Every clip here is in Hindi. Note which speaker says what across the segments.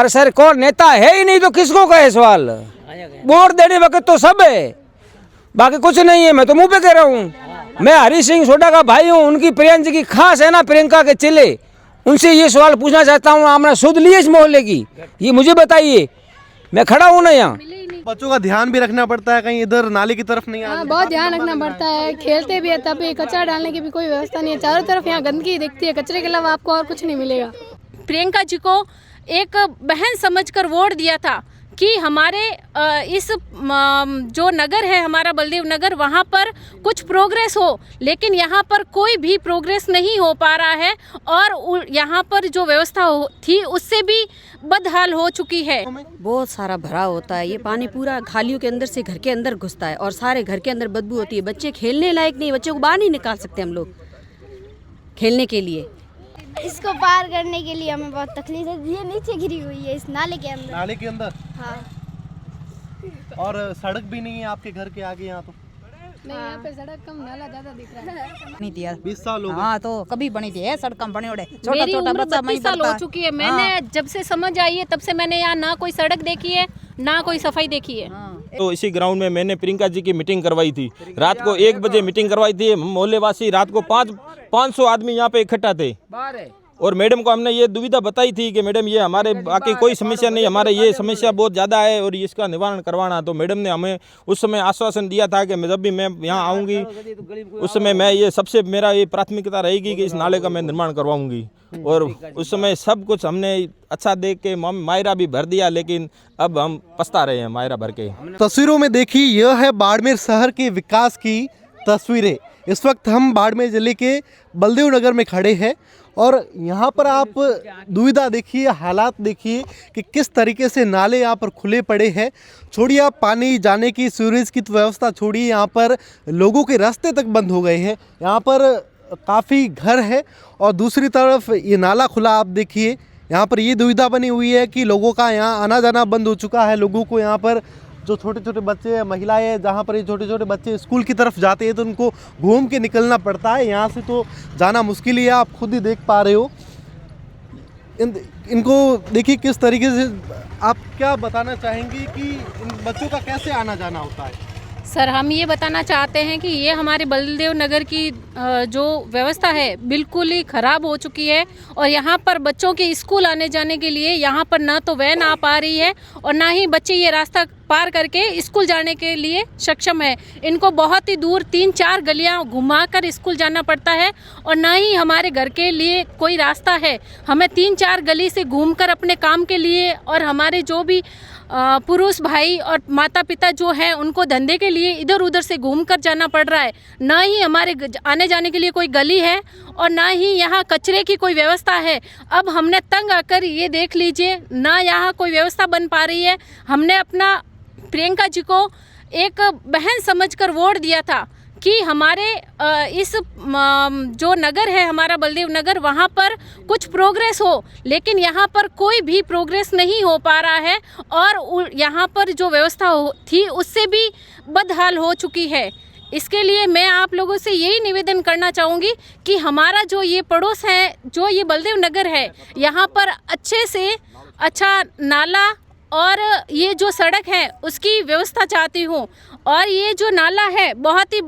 Speaker 1: अरे सर कौन नेता है ही नहीं तो किसको कहे सवाल। वोट देने वक्त तो सब है, बाकी कुछ नहीं है। मैं तो मुंह पे कह रहा हूँ। मैं हरी सिंह सोडा का भाई हूँ, उनकी प्रियंका जी की खास है ना, प्रियंका के चेले। उनसे ये सवाल पूछना चाहता हूँ, आपने शुद्ध ली इस मोहल्ले की, ये मुझे बताइए। मैं खड़ा हूँ ना यहाँ।
Speaker 2: बच्चों का ध्यान भी रखना पड़ता है, कहीं इधर नाले की तरफ नहीं
Speaker 3: हाँ, बहुत ध्यान रखना पड़ता है। खेलते भी है तब भी कचरा डालने की भी कोई व्यवस्था नहीं है। चारों तरफ यहाँ गंदगी दिखती है, कचरे के अलावा आपको और कुछ नहीं मिलेगा।
Speaker 4: प्रियंका जी को एक बहन समझकर वोट दिया था कि हमारे इस जो नगर है हमारा बलदेव नगर, वहाँ पर कुछ प्रोग्रेस हो, लेकिन यहाँ पर कोई भी प्रोग्रेस नहीं हो पा रहा है और यहाँ पर जो व्यवस्था थी उससे भी बदहाल हो चुकी है।
Speaker 5: बहुत सारा भरा होता है, ये पानी पूरा खालियों के अंदर से घर के अंदर घुसता है और सारे घर के अंदर बदबू होती है। बच्चे खेलने लायक नहीं, बच्चों को बाहर नहीं निकाल सकते हम लोग खेलने के लिए।
Speaker 6: इसको पार करने के लिए हमें बहुत तकलीफ है। ये नीचे गिरी हुई है इस नाले के अंदर।
Speaker 2: नाले के अंदर?
Speaker 6: हाँ।
Speaker 2: और सड़क भी नहीं है आपके घर के आगे यहाँ तो?
Speaker 3: नहीं, यहाँ पे सड़क कम, नाला ज्यादा दिख रहा है।
Speaker 7: नहीं दिया
Speaker 2: 20 साल हो गए।
Speaker 7: हाँ तो कभी बनी थी सड़क कम बने उड़े, छोटा
Speaker 4: मेरी
Speaker 7: छोटा
Speaker 4: उम्र
Speaker 7: बच्चा
Speaker 4: 32 साल हो चुकी है। मैंने जब से समझ आई है तब से मैंने यहाँ ना कोई सड़क देखी है ना कोई सफाई देखी है।
Speaker 8: तो इसी ग्राउंड में मैंने प्रियंका जी की मीटिंग करवाई थी। रात को 1 बजे मीटिंग करवाई थी। मोहल्ले वासी रात को 500 आदमी यहाँ पे इकट्ठा थे और मैडम को हमने ये दुविधा बताई थी कि मैडम ये हमारे बाकी कोई समस्या नहीं, हमारे ये समस्या बहुत ज़्यादा है और इसका निवारण करवाना। तो मैडम ने हमें उस समय आश्वासन दिया था कि जब भी मैं यहाँ आऊँगी उस समय मैं ये सबसे मेरा ये प्राथमिकता रहेगी कि इस नाले का मैं निर्माण करवाऊँगी। और उस समय सब कुछ हमने अच्छा देख के मायरा भी भर दिया, लेकिन अब हम पछता रहे हैं मायरा भर के।
Speaker 2: तस्वीरों में देखी, यह है बाड़मेर शहर के विकास की तस्वीरें। इस वक्त हम बाड़मेर जिले के बलदेव नगर में खड़े हैं और यहाँ पर आप दुविधा देखिए, हालात देखिए कि किस तरीके से नाले यहाँ पर खुले पड़े हैं। छोड़िए आप पानी जाने की, सीवरेज की व्यवस्था छोड़िए, यहाँ पर लोगों के रास्ते तक बंद हो गए हैं। यहाँ पर काफ़ी घर है और दूसरी तरफ ये नाला खुला। आप देखिए यहाँ पर ये दुविधा बनी हुई है कि लोगों का यहाँ आना जाना बंद हो चुका है। लोगों को यहाँ पर जो छोटे छोटे बच्चे हैं, महिलाएं हैं, जहाँ पर ये छोटे छोटे बच्चे स्कूल की तरफ जाते हैं तो उनको घूम के निकलना पड़ता है। यहाँ से तो जाना मुश्किल ही है, आप खुद ही देख पा रहे हो। इनको देखिए किस तरीके से। आप क्या बताना चाहेंगी कि इन बच्चों का कैसे आना जाना होता है?
Speaker 4: सर, हम ये बताना चाहते हैं कि ये हमारे बलदेव नगर की जो व्यवस्था है बिल्कुल ही ख़राब हो चुकी है और यहाँ पर बच्चों के स्कूल आने जाने के लिए यहाँ पर ना तो वैन आ पा रही है और ना ही बच्चे ये रास्ता पार करके स्कूल जाने के लिए सक्षम है। इनको बहुत ही दूर 3-4 गलियाँ घुमाकर स्कूल जाना पड़ता है और ना ही हमारे घर के लिए कोई रास्ता है। हमें 3-4 गली से घूमकर अपने काम के लिए और हमारे जो भी पुरुष भाई और माता पिता जो हैं उनको धंधे के लिए इधर उधर से घूमकर जाना पड़ रहा है। ना ही हमारे आने जाने के लिए कोई गली है और ना ही यहाँ कचरे की कोई व्यवस्था है। अब हमने तंग आकर ये देख लीजिए, ना यहाँ कोई व्यवस्था बन पा रही है। हमने अपना प्रियंका जी को एक बहन समझकर वोट दिया था कि हमारे इस जो नगर है हमारा बलदेव नगर, वहाँ पर कुछ प्रोग्रेस हो, लेकिन यहाँ पर कोई भी प्रोग्रेस नहीं हो पा रहा है और यहाँ पर जो व्यवस्था थी उससे भी बदहाल हो चुकी है। इसके लिए मैं आप लोगों से यही निवेदन करना चाहूँगी कि हमारा जो ये पड़ोस है, जो ये बलदेव नगर है, यहाँ पर अच्छे से अच्छा नाला और ये जो सड़क है उसकी व्यवस्था चाहती हूँ। और ये जो नाला है बहुत ही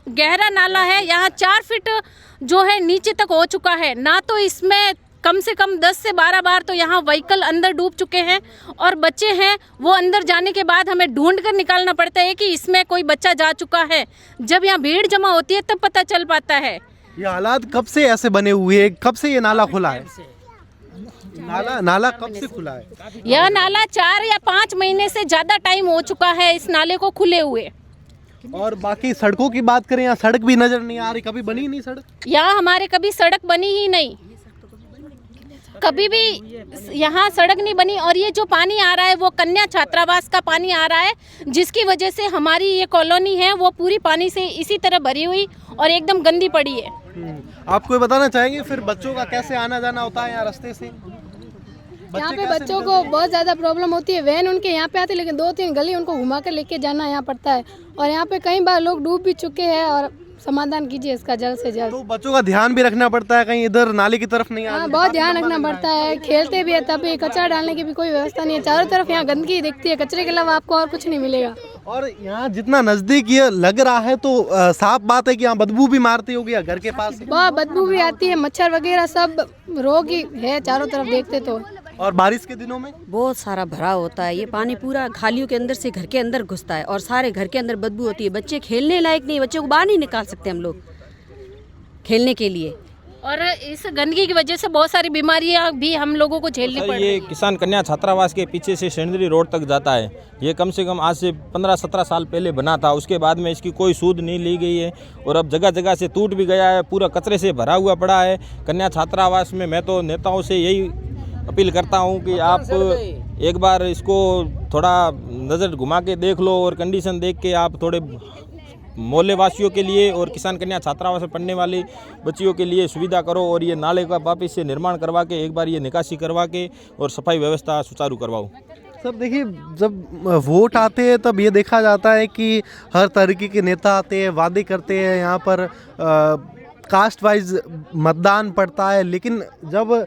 Speaker 4: गहरा नाला है, यहाँ 4 फीट जो है नीचे तक हो चुका है। ना तो इसमें कम से कम 10 से 12 बार तो यहाँ व्हीकल अंदर डूब चुके हैं और बच्चे हैं वो अंदर जाने के बाद हमें ढूंढ कर निकालना पड़ता है कि इसमें कोई बच्चा जा चुका है। जब यहाँ भीड़ जमा होती है तब पता चल पाता है।
Speaker 2: ये हालात कब से ऐसे बने हुए हैं? कब से ये नाला खुला है? नाला कब से खुला है?
Speaker 4: यह नाला 4 या 5 महीने से ज़्यादा टाइम हो चुका है इस नाले को खुले हुए।
Speaker 2: और बाकी सड़कों की बात करें, यहाँ सड़क भी नजर नहीं आ रही, कभी बनी नहीं सड़क।
Speaker 4: यहाँ हमारे कभी सड़क बनी ही नहीं, कभी भी यहाँ सड़क नहीं बनी। और ये जो पानी आ रहा है वो कन्या छात्रावास का पानी आ रहा है, जिसकी वजह से हमारी ये कॉलोनी है वो पूरी पानी से इसी तरह भरी हुई और एकदम गंदी पड़ी है।
Speaker 2: आपको बताना चाहेंगे फिर बच्चों का कैसे आना जाना होता है यहाँ रास्ते से?
Speaker 3: यहाँ पे बच्चों को बहुत ज़्यादा प्रॉब्लम होती है। वैन उनके यहाँ पे आती है लेकिन 2-3 गली उनको घुमा कर लेके जाना यहाँ पड़ता है और यहाँ पे कई बार लोग डूब भी चुके हैं और समाधान कीजिए इसका जल्द से जल्द।
Speaker 2: तो बच्चों का ध्यान भी रखना पड़ता है, कहीं इधर नाले की तरफ नहीं
Speaker 3: हाँ,
Speaker 2: आना।
Speaker 3: बहुत ध्यान रखना पड़ता है। खेलते भी है तब भी कचरा डालने की भी कोई व्यवस्था नहीं है। चारों तरफ यहाँ गंदगी दिखती है, कचरे के अलावा आपको और कुछ नहीं मिलेगा।
Speaker 2: और यहाँ जितना नजदीक ये लग रहा है तो साफ बात है कि यहाँ बदबू भी मारती होगी घर के पास।
Speaker 3: बहुत बदबू भी आती है, मच्छर वगैरह सब रोग ही है चारों तरफ देखते तो।
Speaker 2: और बारिश के दिनों में
Speaker 5: बहुत सारा भराव होता है, ये पानी पूरा खालियों के अंदर से घर के अंदर घुसता है और सारे घर के अंदर बदबू होती है। बच्चे खेलने लायक नहीं, बच्चों को बाहर नहीं निकाल सकते हम लोग खेलने के लिए।
Speaker 4: और इस गंदगी की वजह से बहुत सारी बीमारियां भी हम लोगों को झेलनी पड़ रही
Speaker 8: ये
Speaker 4: है।
Speaker 8: किसान कन्या छात्रावास के पीछे से शेंदरी रोड तक जाता है। ये कम से कम आज से 15-17 साल पहले बना था, उसके बाद में इसकी कोई सूद नहीं ली गई है और अब जगह जगह से टूट भी गया है, पूरा कचरे से भरा हुआ पड़ा है। कन्या छात्रावास में मैं तो नेताओं से यही अपील करता हूं कि आप एक बार इसको थोड़ा नज़र घुमा के देख लो और कंडीशन देख के आप थोड़े मोहल्ले वासियों के लिए और किसान कन्या छात्रावास में पढ़ने वाली बच्चियों के लिए सुविधा करो और ये नाले का वापस से निर्माण करवा के एक बार ये निकासी करवा के और सफाई व्यवस्था सुचारू करवाओ।
Speaker 2: सर देखिए, जब वोट आते हैं तब ये देखा जाता है कि हर तरीके के नेता आते हैं, वादे करते हैं, यहाँ पर कास्ट वाइज मतदान पड़ता है, लेकिन जब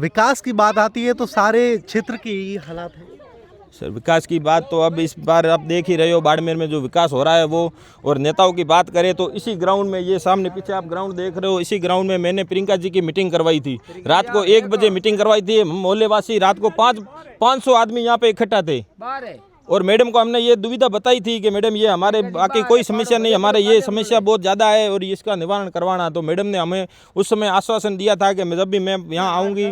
Speaker 2: विकास की बात आती है तो सारे क्षेत्र के यही हालात हैं।
Speaker 8: सर विकास की बात तो अब इस बार आप देख ही रहे हो, बाड़मेर में जो विकास हो रहा है वो। और नेताओं की बात करें तो इसी ग्राउंड में, ये सामने पीछे आप ग्राउंड देख रहे हो, इसी ग्राउंड में मैंने प्रियंका जी की मीटिंग करवाई थी। रात को 1 बजे मीटिंग करवाई थी। मोहल्ले वासी रात को 500 आदमी यहाँ पे इकट्ठा थे और मैडम को हमने ये दुविधा बताई थी कि मैडम ये हमारे बाकी कोई समस्या नहीं, हमारे ये समस्या बहुत ज़्यादा है और इसका निवारण करवाना। तो मैडम ने हमें उस समय आश्वासन दिया था कि जब भी मैं यहाँ आऊँगी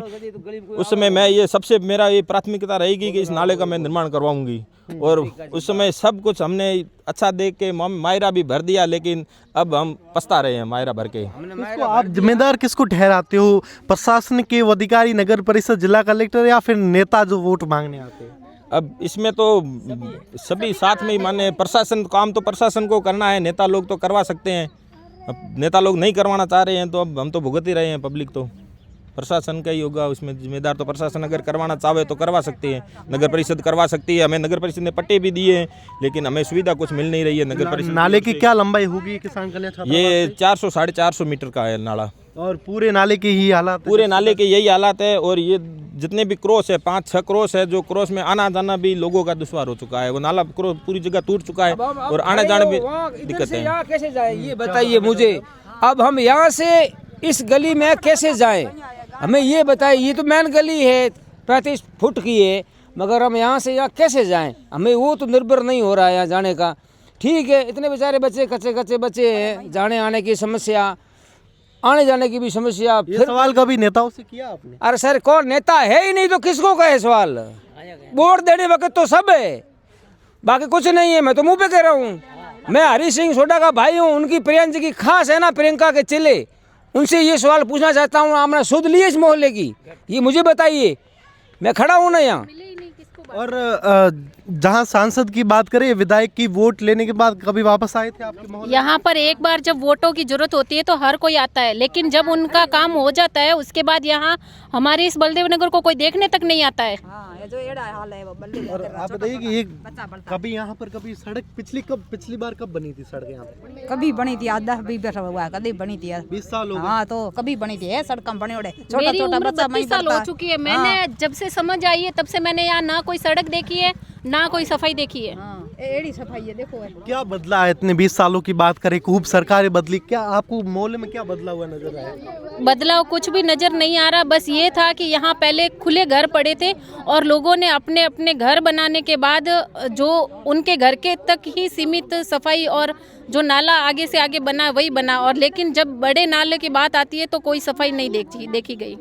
Speaker 8: उस समय मैं ये सबसे मेरा ये प्राथमिकता रहेगी कि इस नाले का मैं निर्माण करवाऊँगी। और उस समय सब कुछ हमने अच्छा देख के मायरा भी भर दिया, लेकिन अब हम पछता रहे हैं मायरा भर के।
Speaker 2: इसको आप जिम्मेदार किसको ठहराते हो, प्रशासन के अधिकारी, नगर परिषद, जिला कलेक्टर या फिर नेता जो वोट मांगने आते हैं?
Speaker 8: अब इसमें तो सभी साथ में ही माने, प्रशासन काम तो प्रशासन को करना है, नेता लोग तो करवा सकते हैं। अब नेता लोग नहीं करवाना चाह रहे हैं तो अब हम तो भुगत ही रहे हैं, पब्लिक तो प्रशासन का ही होगा उसमें जिम्मेदार। तो प्रशासन अगर करवाना चाहे तो करवा सकती है, नगर परिषद करवा सकती है। हमें नगर परिषद ने पट्टे भी दिए हैं लेकिन हमें सुविधा कुछ मिल नहीं रही है नगर परिषद।
Speaker 2: नाले की क्या लंबाई होगी किसान कन्या छात्रावास?
Speaker 8: ये 400-450 मीटर का है नाला।
Speaker 2: और पूरे नाले के ही हालात,
Speaker 8: पूरे नाले के यही हालात है। और ये जितने भी क्रॉस है, 5-6 क्रॉस है, जो क्रॉस में आना जाना भी लोगों का दुश्वार हो चुका है। वो नाला क्रॉस पूरी जगह टूट चुका है और आने जाने में दिक्कत है।
Speaker 1: यहाँ कैसे जाए ये बताइए मुझे। अब हम यहाँ से इस गली में कैसे जाएं, हमें ये बताइए। ये तो मेन गली है, 35 फुट की है, मगर हम यहाँ से यहाँ कैसे जाएं? हमें वो तो निर्भर नहीं हो रहा है यहाँ जाने का। ठीक है, इतने बेचारे बच्चे कच्चे बच्चे हैं, जाने आने की समस्या, आने जाने की भी समस्या।
Speaker 2: ये सवाल कभी नेताओं से किया आपने?
Speaker 1: अरे सर, कौन नेता है ही नहीं तो किसको कहे सवाल? वोट देने वक्त तो सब है, बाकी कुछ नहीं है। मैं तो मुंह पे कह रहा हूँ। मैं हरी सिंह सोडा का भाई हूँ, उनकी प्रियंका की खास है ना, प्रियंका के चेले, उनसे ये सवाल पूछना चाहता हूँ। आपने सुध ली इस मोहल्ले की, ये मुझे बताइए, मैं खड़ा हूँ ना यहाँ।
Speaker 2: और जहाँ सांसद की बात करें, विधायक की वोट लेने के बाद कभी वापस आए थे आपके मोहल्ले?
Speaker 4: यहाँ पर एक बार जब वोटों की जरूरत होती है तो हर कोई आता है, लेकिन जब उनका काम हो जाता है उसके बाद यहाँ हमारे इस बलदेव नगर को कोई देखने तक नहीं आता है।
Speaker 7: जो एड़ा हाल है वो बल्ले
Speaker 2: और आप बताइए कि ये कभी यहाँ पर कभी सड़क पिछली बार कब बनी थी सड़क यहाँ पे?
Speaker 7: कभी बनी थी, 10-20 वर्ष हुआ, कभी बनी थी
Speaker 2: 20 साल हो गए।
Speaker 7: हाँ, तो कभी बनी थी सड़क बने ओढ़े, छोटा
Speaker 4: मेरी
Speaker 7: छोटा
Speaker 4: उम्र
Speaker 7: बच्चा
Speaker 4: 32 साल हो चुकी है। मैंने जब से समझ आई है तब से मैंने यहाँ ना कोई सड़क देखी है ना कोई सफाई देखी है।
Speaker 7: एड़ी सफाई है, देखो
Speaker 2: क्या बदला है इतने 20 सालों की बात करें? खूब सरकारें बदली, क्या आपको मोहल्ले में क्या बदला हुआ नजर आया?
Speaker 4: बदलाव कुछ भी नजर नहीं आ रहा। बस ये था कि यहाँ पहले खुले घर पड़े थे और लोगों ने अपने अपने घर बनाने के बाद जो उनके घर के तक ही सीमित सफाई और जो नाला आगे से आगे बना वही बना, और लेकिन जब बड़े नाले की बात आती है तो कोई सफाई नहीं देखी गई।